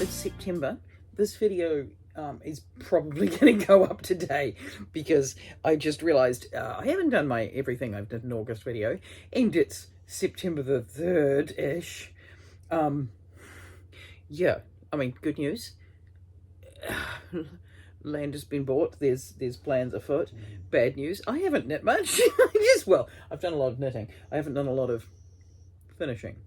it's September. This video is probably going to go up today because I just realized I haven't done my everything I've done in August video, and it's September the 3rd-ish. Yeah, I mean, good news. Land has been bought. There's plans afoot. Bad news, I haven't knit much. Well, I've done a lot of knitting. I haven't done a lot of finishing.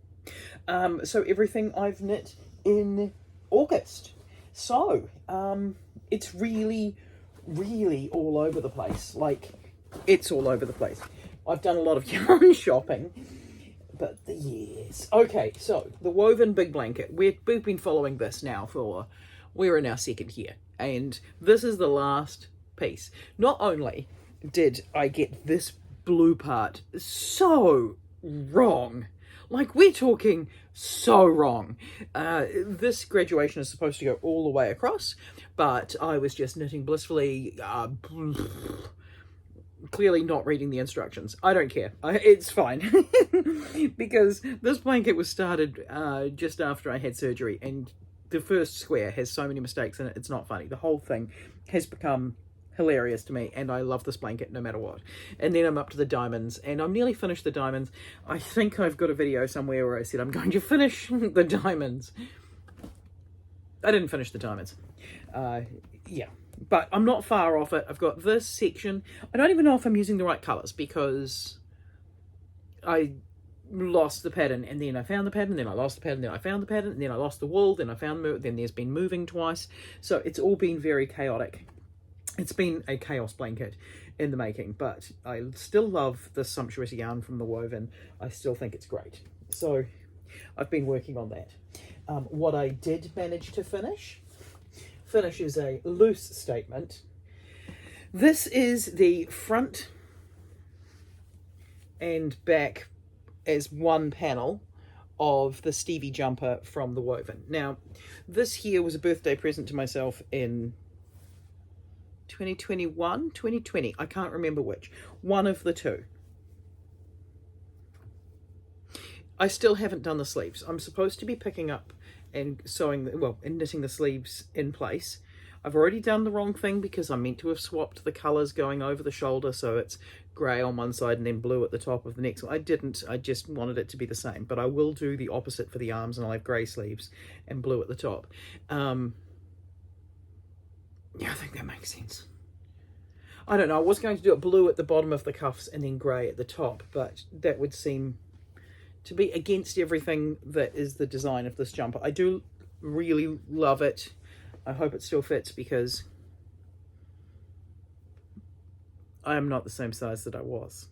So everything I've knit in August. So it's really all over the place. Like, it's all over the place. I've done a lot of yarn shopping, but yes. Okay, so the woven big blanket. We've been following this now for, we're in our second year, and this is the last piece. Not only did I get this blue part so wrong, like, we're talking so wrong. This graduation is supposed to go all the way across, but I was just knitting blissfully, clearly not reading the instructions. I don't care. It's fine. Because this blanket was started just after I had surgery, and the first square has so many mistakes in it, it's not funny. The whole thing has become hilarious to me, and I love this blanket no matter what. And then I'm up to the diamonds, and I'm nearly finished the diamonds. I think I've got a video somewhere where I said I'm going to finish the diamonds. I didn't finish the diamonds. Yeah, but I'm not far off it. I've got this section. I don't even know if I'm using the right colors because I lost the pattern, and then I found the pattern, then I lost the pattern, then I found the pattern, and then I lost the wool, then I found, then there's been moving twice. So it's all been very chaotic. It's been a chaos blanket in the making, but I still love the sumptuous yarn from the woven. I still think it's great. So I've been working on that. What I did manage to finish is a loose statement. This is the front and back as one panel of the Stevie jumper from the woven. Now, this here was a birthday present to myself in 2021, 2020, I can't remember which. One of the two. I still haven't done the sleeves. I'm supposed to be picking up and sewing, and knitting the sleeves in place. I've already done the wrong thing because I meant to have swapped the colours going over the shoulder, so it's grey on one side and then blue at the top of the next one. I didn't, I just wanted it to be the same, but I will do the opposite for the arms, and I'll have grey sleeves and blue at the top. Yeah, I think that makes sense. I don't know, I was going to do it blue at the bottom of the cuffs and then grey at the top, but that would seem to be against everything that is the design of this jumper. I do really love it. I hope it still fits because I am not the same size that I was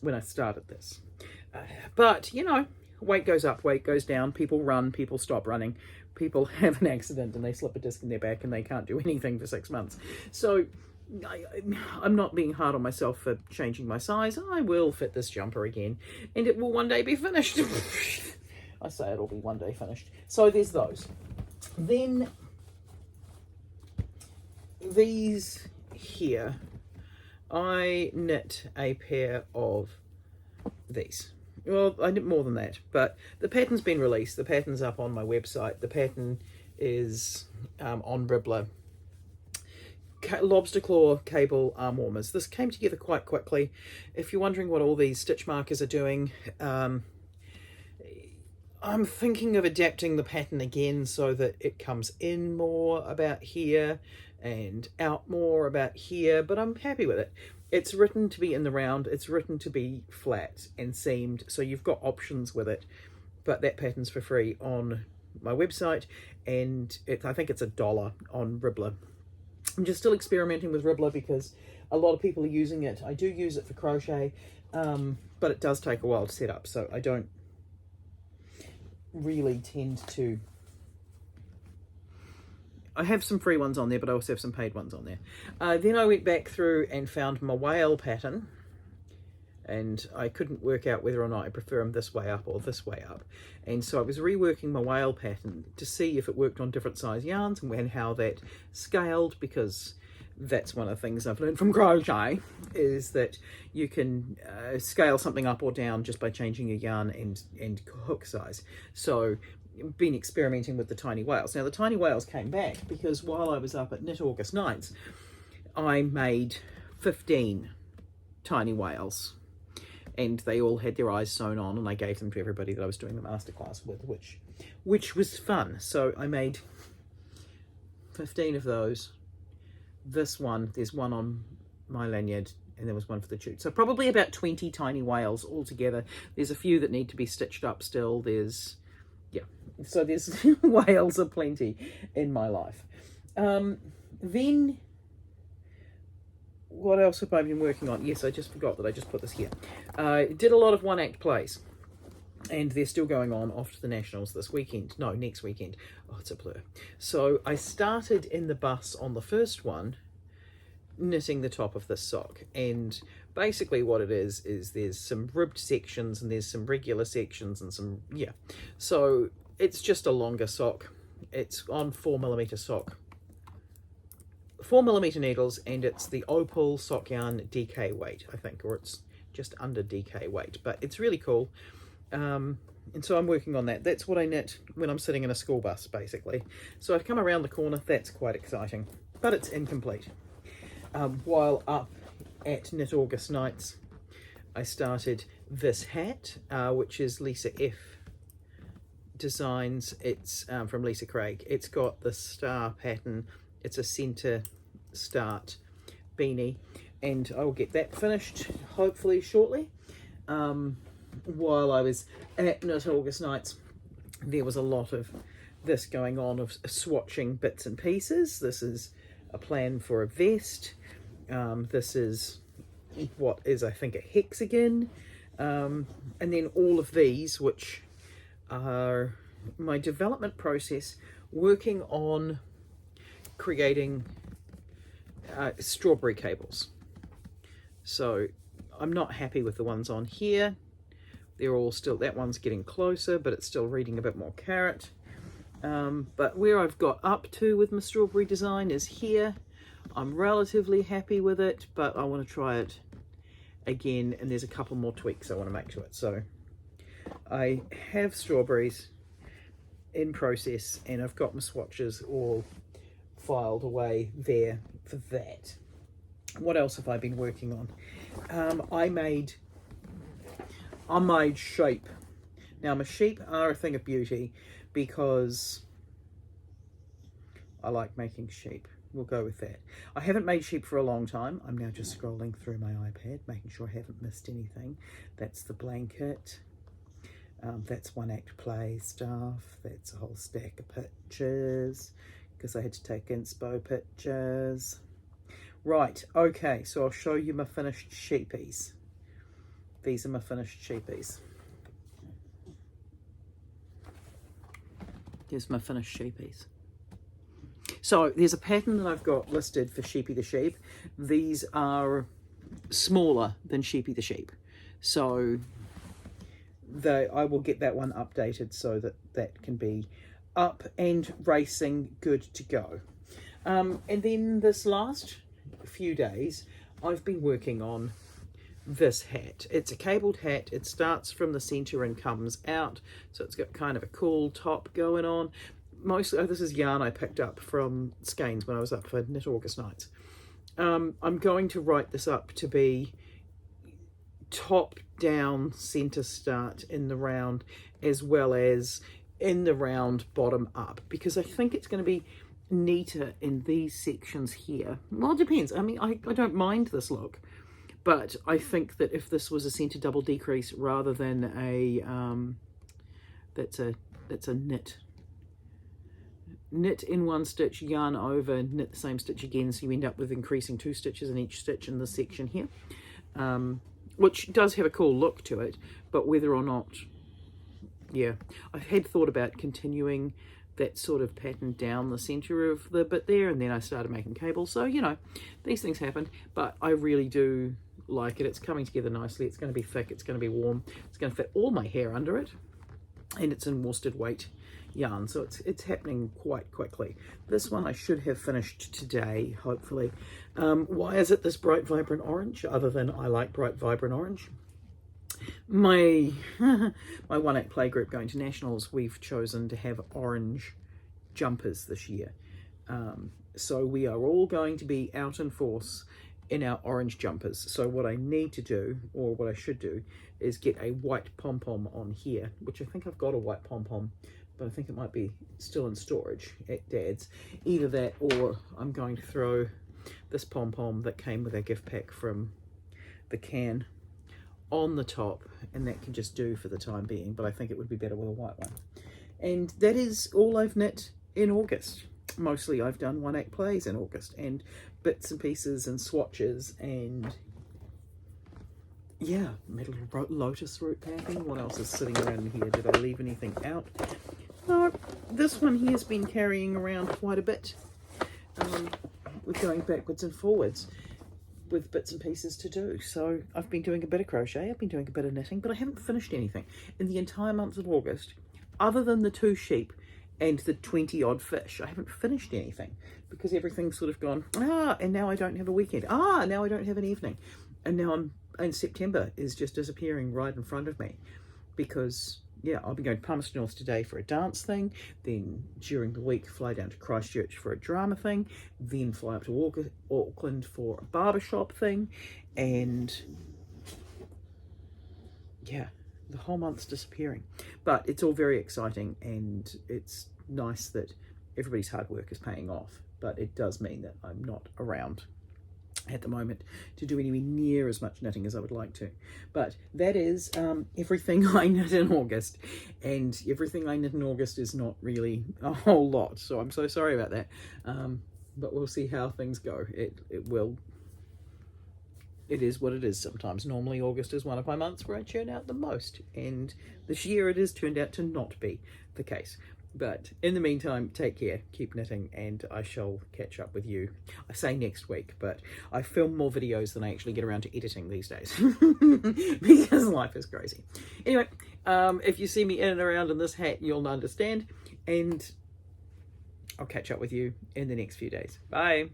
when I started this. But, you know, weight goes up, weight goes down, people run, people stop running, people have an accident and they slip a disc in their back and they can't do anything for 6 months. So I'm not being hard on myself for changing my size. I will fit this jumper again and it will one day be finished. I say it'll be one day finished. So there's those. Then these here, I knit a pair of these. Well, I knit more than that, but the pattern's been released. The pattern's up on my website. The pattern is on Ribbler. Lobster claw cable arm warmers. This came together quite quickly. If you're wondering what all these stitch markers are doing, I'm thinking of adapting the pattern again so that it comes in more about here and out more about here, but I'm happy with it. It's written to be in the round, it's written to be flat and seamed, so you've got options with it, but that pattern's for free on my website, and I think it's $1 on Ribbler. I'm just still experimenting with Ribbler because a lot of people are using it. I do use it for crochet, but it does take a while to set up, so I don't really tend to. I have some free ones on there, but I also have some paid ones on there. Then I went back through and found my whale pattern, and I couldn't work out whether or not I prefer them this way up or this way up. And so I was reworking my whale pattern to see if it worked on different size yarns and how that scaled, because that's one of the things I've learned from crochet, is that you can scale something up or down just by changing your yarn and hook size. So been experimenting with the tiny whales. Now the tiny whales came back because while I was up at Knit August Nights, I made 15 tiny whales, and they all had their eyes sewn on, and I gave them to everybody that I was doing the masterclass with, which was fun. So I made 15 of those. This one, there's one on my lanyard, and there was one for the jute. So probably about 20 tiny whales altogether. There's a few that need to be stitched up still. There's, yeah, so there's whales aplenty in my life. Then what else have I been working on? Yes, I just forgot that I just put this here. I did a lot of one-act plays, and they're still going on off to the Nationals this weekend. No, next weekend. Oh, it's a blur. So I started in the bus on the first one, knitting the top of this sock, and basically what it is there's some ribbed sections and there's some regular sections and some, yeah. So it's just a longer sock. It's on 4mm sock. 4mm needles, and it's the Opal sock yarn DK weight, I think, or it's just under DK weight, but it's really cool. And so I'm working on that. That's what I knit when I'm sitting in a school bus, basically. So I've come around the corner. That's quite exciting, but it's incomplete. While up at Knit August Nights, I started this hat, which is Lisa F. Designs. It's from Lisa Craig. It's got the star pattern. It's a centre start beanie, and I will get that finished hopefully shortly. While I was at Knit August Nights, there was a lot of this going on, of swatching bits and pieces. This is a plan for a vest. This is what is, I think, a hexagon. And then all of these, which are my development process, working on creating strawberry cables. So I'm not happy with the ones on here. They're all still, that one's getting closer, but it's still reading a bit more carrot. But where I've got up to with my strawberry design is here. I'm relatively happy with it, but I want to try it again, and there's a couple more tweaks I want to make to it. So I have strawberries in process, and I've got my swatches all filed away there for that. What else have I been working on? I made sheep. Now my sheep are a thing of beauty because I like making sheep. We'll go with that. I haven't made sheep for a long time. I'm now just scrolling through my iPad, making sure I haven't missed anything. That's the blanket. That's one act play stuff. That's a whole stack of pictures because I had to take inspo pictures. Right, okay, so I'll show you my finished sheepies. These are my finished sheepies. Here's my finished sheepies. So there's a pattern that I've got listed for Sheepy the Sheep. These are smaller than Sheepy the Sheep. So I will get that one updated so that that can be up and racing, good to go. And then this last few days, I've been working on this hat. It's a cabled hat. It starts from the center and comes out, so it's got kind of a cool top going on. Mostly, this is yarn I picked up from Skeins when I was up for Knit August Nights. I'm going to write this up to be top down center start in the round, as well as in the round bottom up, because I think it's going to be neater in these sections here. Well, it depends. I mean, I don't mind this look, but I think that if this was a center double decrease rather than a that's a knit in one stitch, yarn over, knit the same stitch again, so you end up with increasing 2 stitches in each stitch in this section here, which does have a cool look to it. But whether or not, yeah, I had thought about continuing that sort of pattern down the center of the bit there, and then I started making cables. So, you know, these things happen, but I really do like it. It's coming together nicely. It's going to be thick. It's going to be warm. It's going to fit all my hair under it, and it's in worsted weight yarn, so it's happening quite quickly. This one I should have finished today, hopefully. Why is it this bright vibrant orange, other than I like bright vibrant orange? My my one act play group going to nationals, we've chosen to have orange jumpers this year. So we are all going to be out in force in our orange jumpers. So what I need to do, or what I should do, is get a white pom-pom on here, which I think I've got a white pom-pom, but I think it might be still in storage at Dad's. Either that, or I'm going to throw this pom-pom that came with our gift pack from the can on the top, and that can just do for the time being, but I think it would be better with a white one. And that is all I've knit in August. Mostly I've done one act plays in August, and bits and pieces and swatches, and yeah, little lotus root packing. What else is sitting around in here? Did I leave anything out? No, this one here has been carrying around quite a bit. We're going backwards and forwards with bits and pieces to do. So I've been doing a bit of crochet, I've been doing a bit of knitting, but I haven't finished anything in the entire month of August, other than the 2 sheep and the 20 odd fish. I haven't finished anything because everything's sort of gone, and now I don't have a weekend. Now I don't have an evening. And now and September is just disappearing right in front of me because, yeah, I'll be going to Palmerston North today for a dance thing, then during the week fly down to Christchurch for a drama thing, then fly up to Auckland for a barbershop thing, and yeah, the whole month's disappearing. But it's all very exciting, and it's nice that everybody's hard work is paying off, but it does mean that I'm not around at the moment to do anywhere near as much knitting as I would like to. But that is everything I knit in August, and everything I knit in August is not really a whole lot, so I'm so sorry about that. But we'll see how things go. It is what it is sometimes. Normally August is one of my months where I churn out the most, and this year it has turned out to not be the case. But in the meantime, take care, keep knitting, and I shall catch up with you. I say next week, but I film more videos than I actually get around to editing these days because life is crazy. Anyway, if you see me in and around in this hat, you'll understand, and I'll catch up with you in the next few days. Bye.